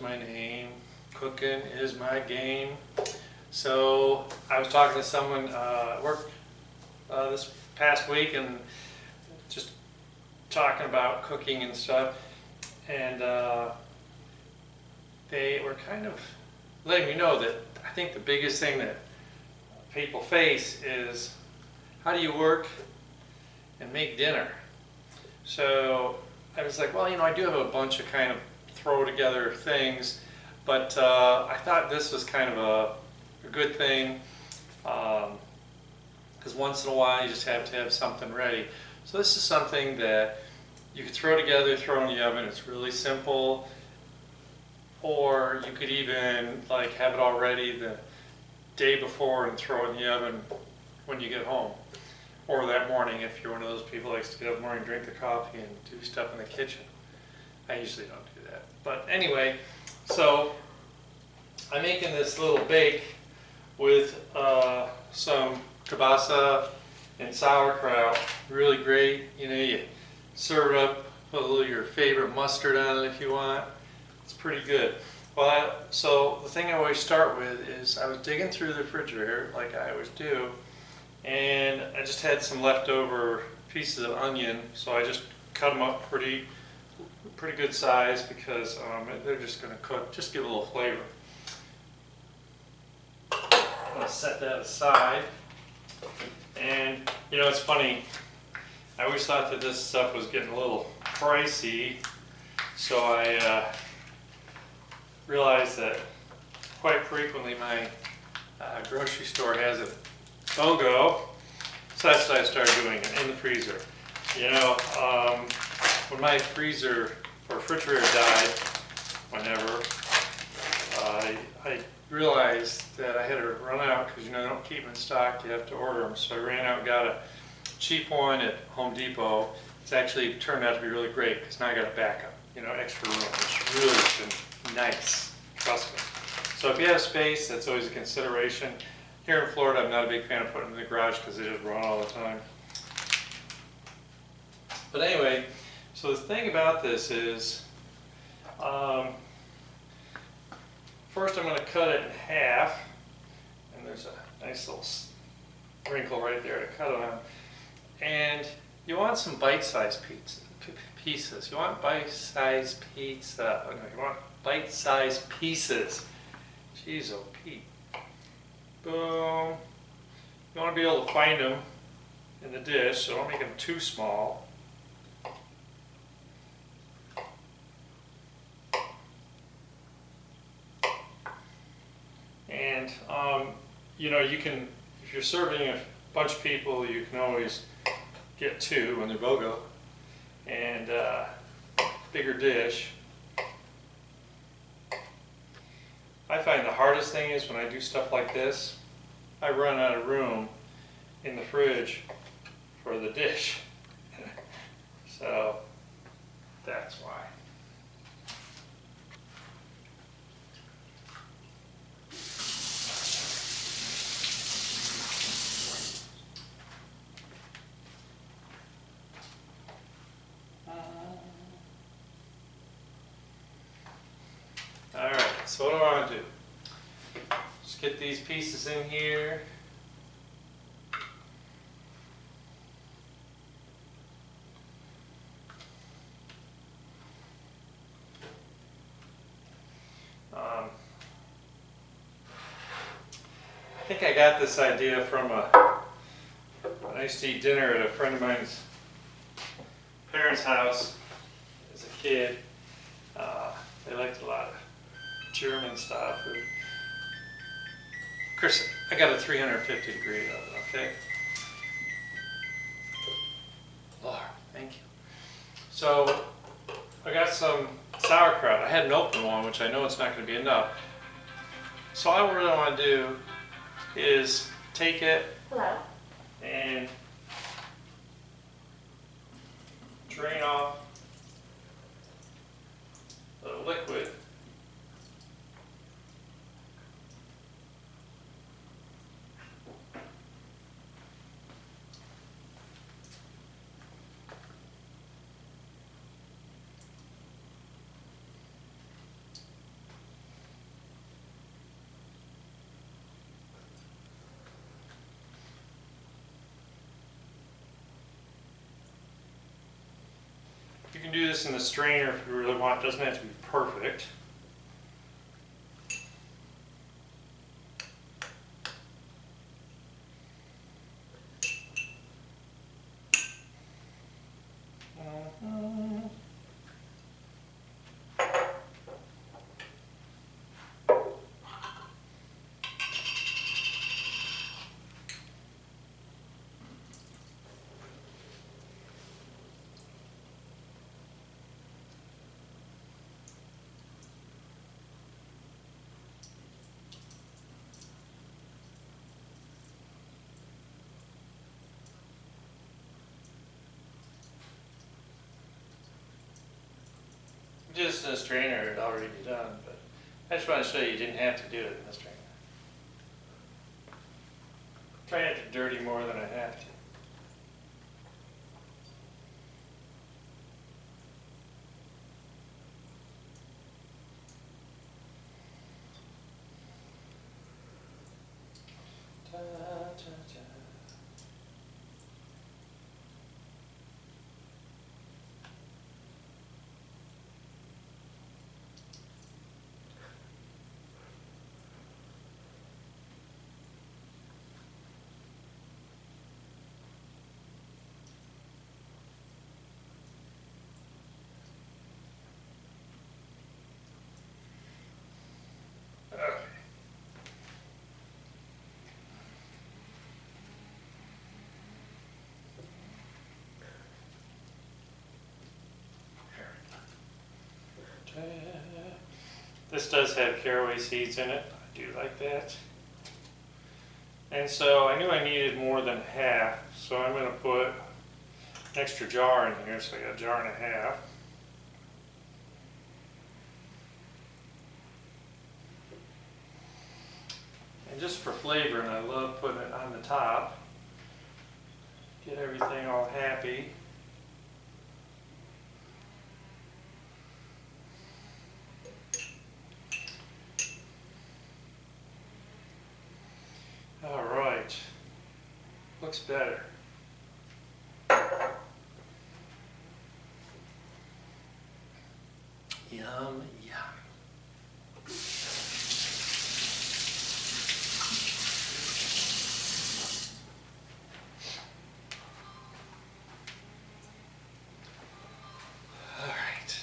my name. Cooking is my game. So I was talking to someone at work this past week and just talking about cooking and stuff. And they were kind of letting me know that I think the biggest thing that people face is how do you work and make dinner? So I was like, well, I do have a bunch of kind of throw together things, but I thought this was kind of a good thing because once in a while you just have to have something ready. So this is something that you could throw together, throw in the oven. It's really simple. Or you could even like have it all ready the day before and throw it in the oven when you get home. Or that morning if you're one of those people who likes to get up in the morning, drink the coffee and do stuff in the kitchen. I usually don't do that. But anyway, so I'm making this little bake with some kielbasa and sauerkraut. Really great. You serve it up, put a little of your favorite mustard on it if you want. It's pretty good. Well, so the thing I always start with is I was digging through the refrigerator like I always do, and I just had some leftover pieces of onion, so I just cut them up pretty good size because they're just going to cook, just give a little flavor. I'm going to set that aside. And it's funny, I always thought that this stuff was getting a little pricey, so I realized that quite frequently my grocery store has a BOGO, so that's what I started doing in the freezer. When my freezer or refrigerator died, whenever, I realized that I had to run out because they don't keep them in stock, you have to order them. So I ran out and got a cheap one at Home Depot. It's actually turned out to be really great because now I got a backup, extra room, which really has been nice, trust me. So if you have space, that's always a consideration. Here in Florida, I'm not a big fan of putting them in the garage because they just run all the time. But anyway, so the thing about this is, first I'm going to cut it in half, and there's a nice little wrinkle right there to cut it on. And you want some bite-sized pieces. You want bite-sized pizza. Oh, no, you want bite-sized pieces. Jeez, oh Pete. Boom. You want to be able to find them in the dish, so don't make them too small. And you can, if you're serving a bunch of people, you can always get two when they're BOGO, and bigger dish. I find the hardest thing is when I do stuff like this, I run out of room in the fridge for the dish. So that's why. Alright, so what do I want to do? Just get these pieces in here. I think I got this idea from when I used to eat dinner at a friend of mine's parents' house as a kid. They liked a lot of German stuff. Of course, I got a 350 degree oven, okay? Lord, thank you. So, I got some sauerkraut. I had an open one, which I know it's not going to be enough. So all I really want to do is take it and drain off the liquid. You can do this in the strainer if you really want. It doesn't have to be perfect. Just in a strainer, it'd already be done, but I just want to show you didn't have to do it in the strainer. Try not to dirty more than I have to. Ta, ta, ta. This does have caraway seeds in it. I do like that. And so I knew I needed more than half, so I'm going to put an extra jar in here, so I got a jar and a half. And just for flavor, and I love putting it on the top, get everything all happy. All right, looks better. Yum, yum. All right.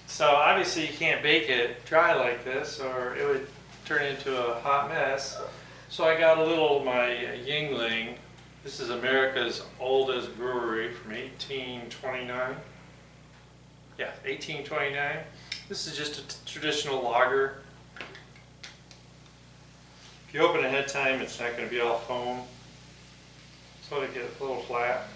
So obviously you can't bake it dry like this or it would turn into a hot mess. So I got a little, my Yingling. This is America's oldest brewery from 1829. Yeah, 1829. This is just a traditional lager. If you open it ahead of time, it's not going to be all foam. So it gets a little flat.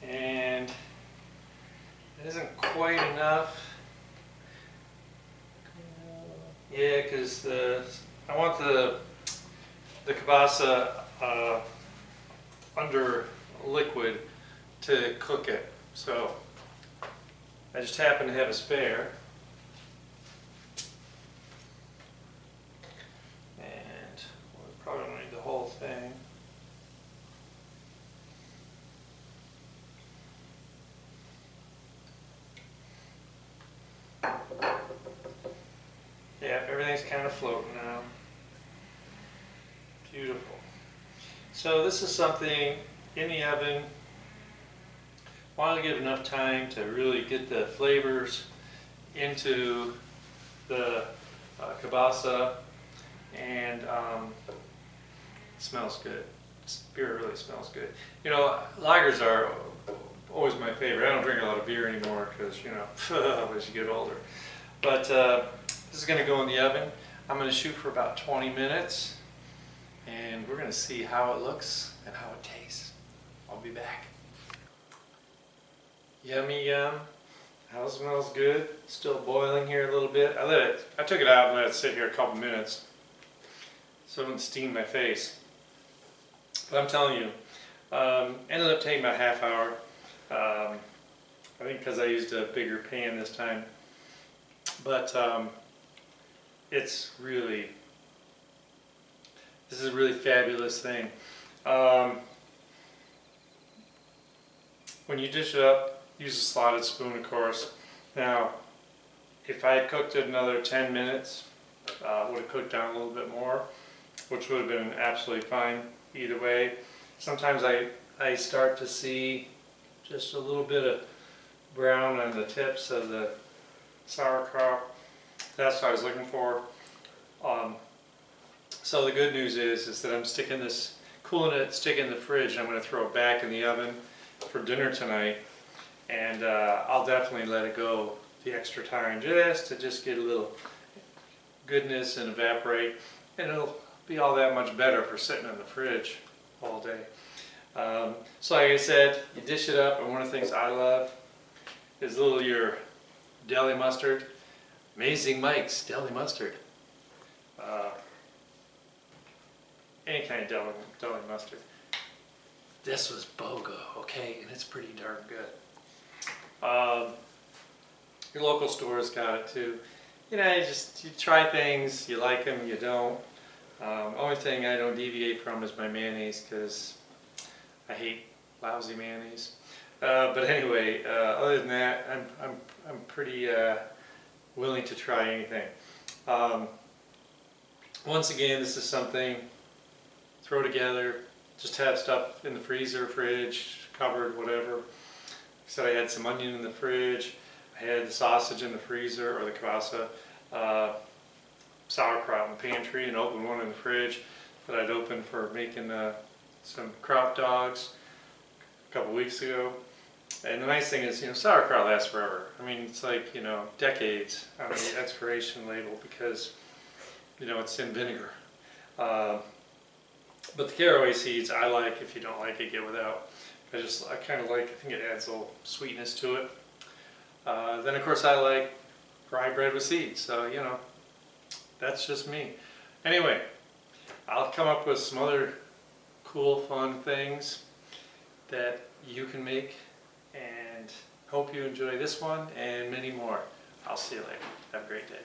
And it isn't quite enough. Yeah, because I want the kielbasa under liquid to cook it. So I just happen to have a spare. And we probably don't need the whole thing. Yeah, everything's kind of floating now. Beautiful. So this is something in the oven. Want to give enough time to really get the flavors into the kielbasa, and it smells good. Beer really smells good. You know, lagers are always my favorite. I don't drink a lot of beer anymore because, you know, as you get older. But this is going to go in the oven. I'm going to shoot for about 20 minutes, and we're going to see how it looks and how it tastes. I'll be back. Yummy yum. How it smells good. Still boiling here a little bit. I took it out and let it sit here a couple minutes so it wouldn't steam my face. But I'm telling you, ended up taking about a half hour. I think because I used a bigger pan this time. But it's really, this is a really fabulous thing. when you dish it up, use a slotted spoon, of course. Now, if I had cooked it another 10 minutes, would have cooked down a little bit more, which would have been absolutely fine either way. Sometimes I start to see just a little bit of brown on the tips of the sauerkraut. That's what I was looking for. So the good news is that I'm sticking this, cooling it, sticking it in the fridge, and I'm going to throw it back in the oven for dinner tonight. And I'll definitely let it go the extra time just to get a little goodness and evaporate, and it'll be all that much better for sitting in the fridge all day. So like I said, you dish it up, and one of the things I love is your deli mustard. Amazing Mike's deli mustard. Any kind of deli mustard. This was BOGO, okay, and it's pretty darn good. Your local store's got it too. You know, you try things, you like them, you don't. Only thing I don't deviate from is my mayonnaise, because I hate lousy mayonnaise. But anyway, other than that, I'm pretty willing to try anything. Once again, this is something, throw together, just have stuff in the freezer, fridge, cupboard, whatever. So I had some onion in the fridge, I had the sausage in the freezer, or the kielbasa, sauerkraut in the pantry, and opened one in the fridge that I'd opened for making some kraut dogs a couple weeks ago. And the nice thing is, sauerkraut lasts forever. I mean, it's like, decades on the expiration label, because, it's in vinegar. But the caraway seeds, I like. If you don't like it, get without. I kind of like, I think it adds a little sweetness to it. Then of course I like rye bread with seeds, so that's just me. Anyway, I'll come up with some other cool, fun things that you can make, and hope you enjoy this one and many more. I'll see you later. Have a great day.